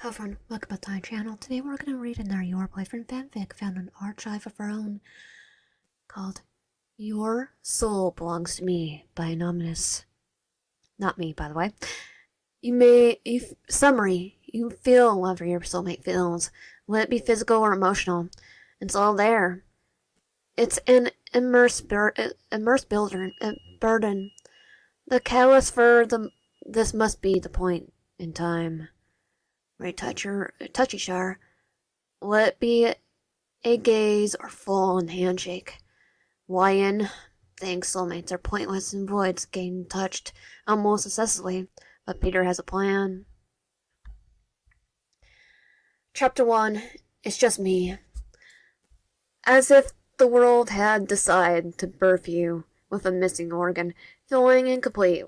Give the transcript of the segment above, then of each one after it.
Hello everyone, welcome back to my channel. Today we're going to read another Your Boyfriend fanfic found on Archive of Our Own called Your Soul Belongs to Me by Anonymous. Not me, by the way. Summary, you feel whatever your soulmate feels. Let it be physical or emotional. It's all there. It's an immersed burden. The catalyst for this must be the point in time. Touchy shower. Let it be a gaze or full-on handshake. Why thanks soulmates are pointless and voids getting touched almost obsessively, but Peter has a plan. Chapter 1. It's just me. As if the world had decided to birth you with a missing organ, feeling incomplete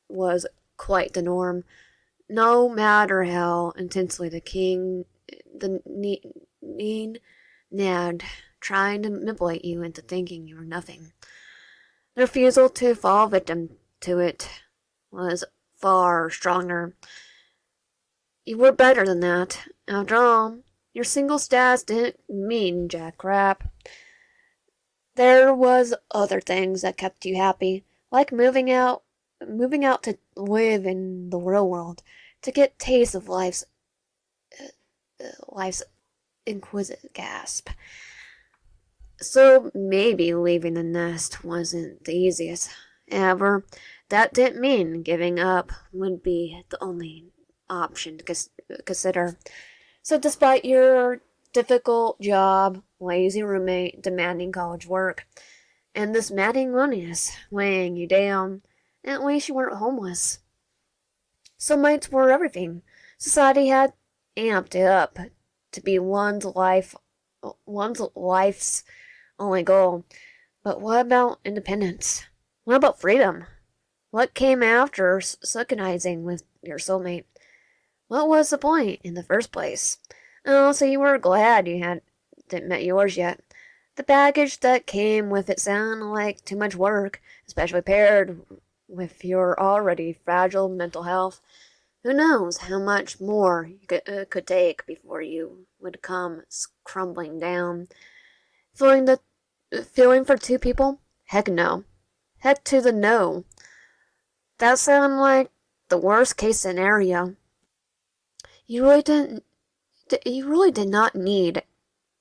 was quite the norm. No matter how intensely the nagged, trying to manipulate you into thinking you were nothing. The refusal to fall victim to it was far stronger. You were better than that. After all, your single status didn't mean jack crap. There was other things that kept you happy, like moving out to live in the real world, to get taste of life's exquisite gasp. So maybe leaving the nest wasn't the easiest. However, that didn't mean giving up would be the only option to consider. So despite your difficult job, lazy roommate, demanding college work, and this maddening loneliness weighing you down, at least you weren't homeless. Soulmates were everything. Society had amped it up to be one's life's only goal. But what about independence? What about freedom? What came after synchronizing with your soulmate? What was the point in the first place? Oh, so you were glad you hadn't met yours yet. The baggage that came with it sounded like too much work, especially paired with your already fragile mental health. Who knows how much more you could take before you would come crumbling down. Feeling for two people? Heck no. Heck to the no. That sounded like the worst case scenario. You really did not need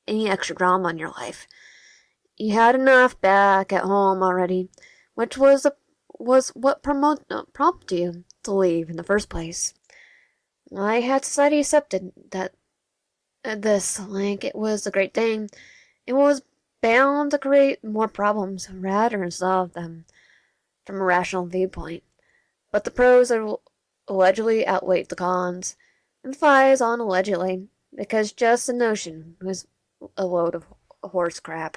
any extra drama in your life. You had enough back at home already, which was what prompted you to leave in the first place. I had society accepted that this, like it was a great thing. It was bound to create more problems rather than solve them from a rational viewpoint. But the pros allegedly outweighed the cons. Emphasis on allegedly, because just the notion was a load of horse crap.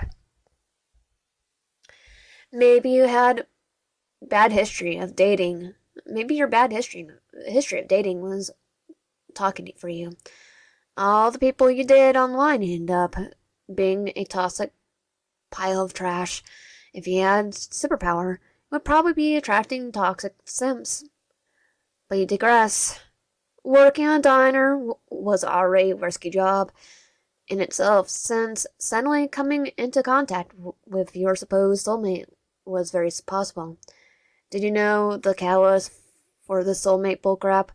Maybe you had bad history of dating. Maybe your bad history of dating was talking for you. All the people you did online end up being a toxic pile of trash. If you had superpower, it would probably be attracting toxic simps. But you digress. Working in a diner was already a risky job in itself, since suddenly coming into contact with your supposed soulmate was very possible. Did you know the catalyst for the soulmate bullcrap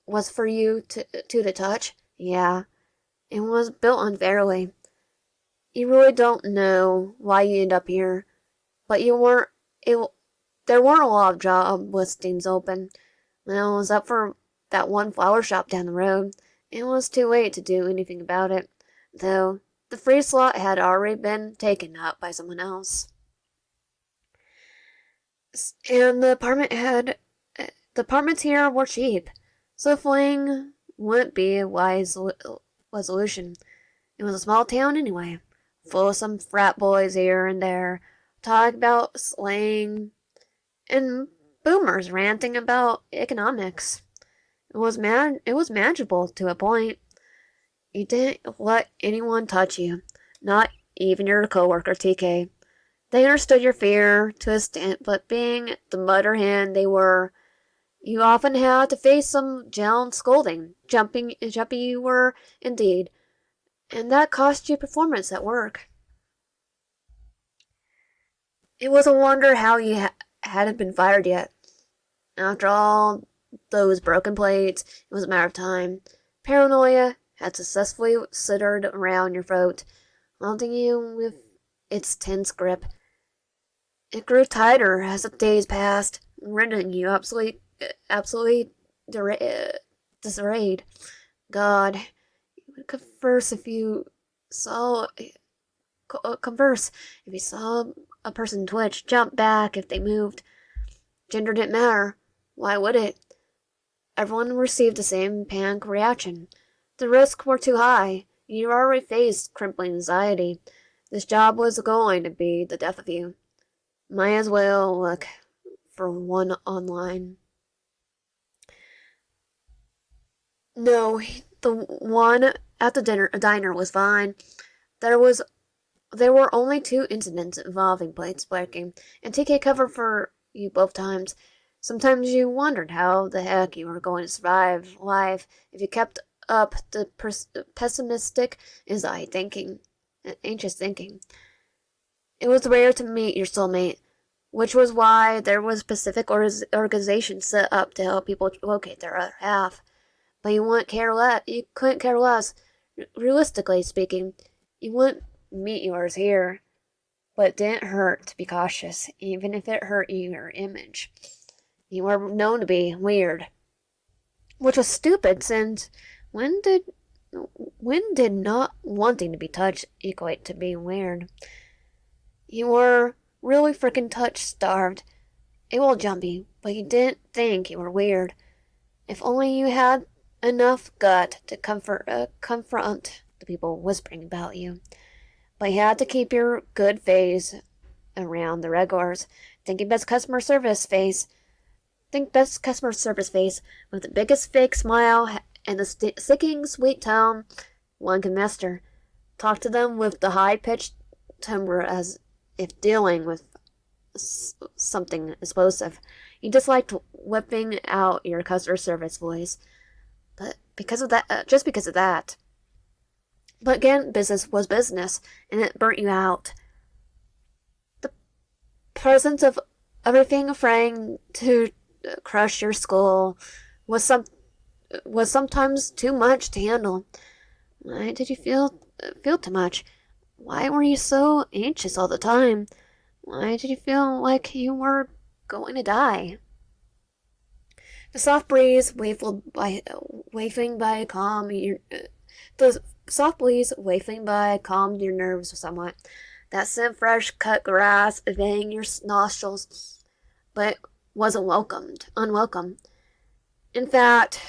was for you to the touch? Yeah, it was built unfairly. You really don't know why you end up here, but there weren't a lot of job listings open. When I was up for that one flower shop down the road, it was too late to do anything about it, though the free slot had already been taken up by someone else. And the apartments here were cheap, so fleeing wouldn't be a wise resolution. It was a small town anyway, full of some frat boys here and there, talking about slang, and boomers ranting about economics. It was manageable to a point. You didn't let anyone touch you, not even your coworker TK. They understood your fear to a extent, but being the mutter hen they were, You often had to face some gentle scolding, jumpy you were indeed, and that cost you performance at work. It was a wonder how you hadn't been fired yet. After all those broken plates, it was a matter of time. Paranoia had successfully slithered around your throat, haunting you with its tense grip. It grew tighter as the days passed, rendering you absolutely disarrayed. God, you would converse if you saw a person twitch, jump back if they moved. Gender didn't matter. Why would it? Everyone received the same panic reaction. The risks were too high. You already faced crippling anxiety. This job was going to be the death of you. Might as well look for one online. No, the one at the diner was fine. There was There were only 2 incidents involving plates breaking, and TK covered for you both times. Sometimes you wondered how the heck you were going to survive life if you kept up the pessimistic, anxious thinking. It was rare to meet your soulmate, which was why there was specific organizations set up to help people locate their other half. But you couldn't care less. Realistically speaking, you wouldn't meet yours here. But it didn't hurt to be cautious, even if it hurt your image. You were known to be weird. Which was stupid, since when did not wanting to be touched equate to being weird? You were really freaking touch-starved. It will jumpy, but you didn't think you were weird. If only you had enough gut to confront the people whispering about you. But you had to keep your good face around the regulars. Think best customer service face with the biggest fake smile and the sicking sweet tone one can master. Talk to them with the high-pitched timbre as if dealing with something explosive. You disliked whipping out your customer service voice, but just because of that. But again, business was business, and it burnt you out. The presence of everything afraid to crush your skull was sometimes too much to handle. Why did you feel too much? Why were you so anxious all the time? Why did you feel like you were going to die? The soft breeze calmed your nerves somewhat. That scent fresh cut grass evading your nostrils, but wasn't unwelcome. In fact,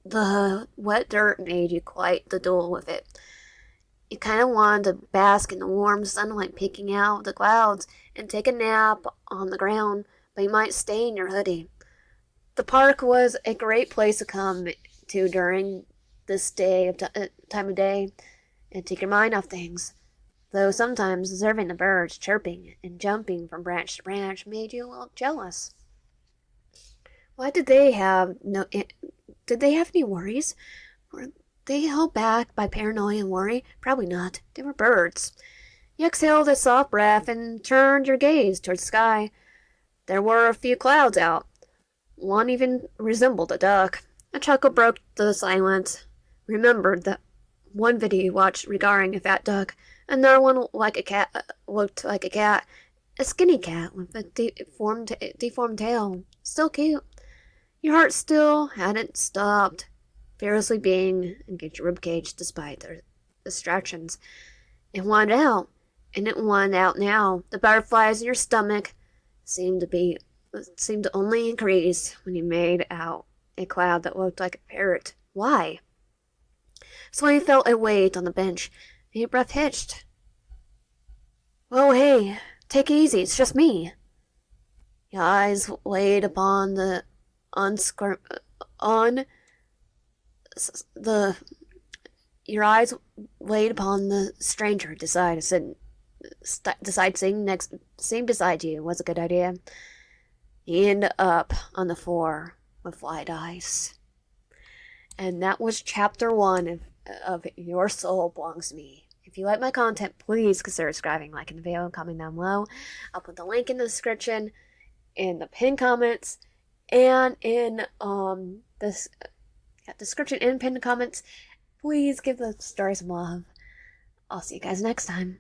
the wet dirt made you quite the duel with it. You kind of wanted to bask in the warm sunlight peeking out of the clouds and take a nap on the ground, but you might stay in your hoodie. The park was a great place to come to during this time of day and take your mind off things, though sometimes observing the birds chirping and jumping from branch to branch made you a little jealous. Why did they have any worries? Were they held back by paranoia and worry? Probably not. They were birds. You exhaled a soft breath and turned your gaze towards the sky. There were a few clouds out. One even resembled a duck. A chuckle broke the silence. Remembered that one video you watched regarding a fat duck. Another one looked like a cat. A skinny cat with a deformed tail. Still cute. Your heart still hadn't stopped fearlessly beating against your ribcage despite their distractions. It wanted out, and it wanted out now. The butterflies in your stomach seemed to only increase when you made out a cloud that looked like a parrot. Why? So you felt a weight on the bench, and your breath hitched. "Well, hey, take it easy, it's just me." Your eyes laid upon the stranger. Decide sitting beside you was a good idea. He ended up on the floor with fly dice. And that was chapter 1 of Your Soul Belongs to Me. If you like my content, please consider subscribing, liking the video, and comment down below. I'll put the link in the description, in the pinned comments, and in this description and pinned comments. Please give the story some love. I'll see you guys next time.